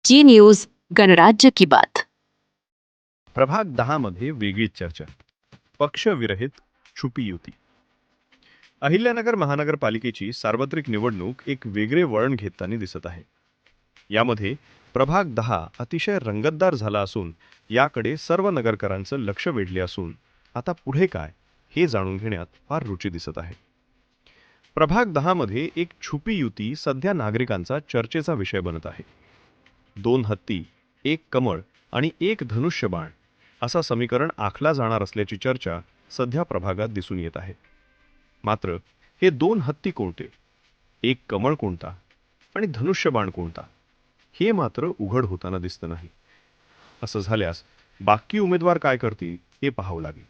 जी news गणराज्य की बात. प्रभाग 10 मध्ये वेगळीच चर्चा. पक्षविरहित छुपी युती. अहिल्यानगर महानगरपालिकेची सार्वत्रिक निवडणूक एक वेगळे वळण घेताना दिसत आहे. यामध्ये प्रभाग 10 अतिशय रंगतदार झाला असून याकडे सर्व नगरकरांचं लक्ष वेधले असून आता पुढे काय हे जाणून घेण्यात फार रुची दिसत आहे. प्रभाग 10 मध्ये एक छुपी युती सध्या नागरिकांचा चर्चेचा विषय बनत आहे. 2 हत्ती, 1 कमळ आणि 1 धनुष्यबाण असा समीकरण आखला जाणार असल्याची चर्चा सध्या प्रभागात दिसून येत आहे. मात्र हे 2 हत्ती कोणते, 1 कमळ कोणता आणि धनुष्यबाण कोणता हे मात्र उघड होताना दिसत नाही. असं झाल्यास बाकी उमेदवार काय करतील हे पाहावं लागेल.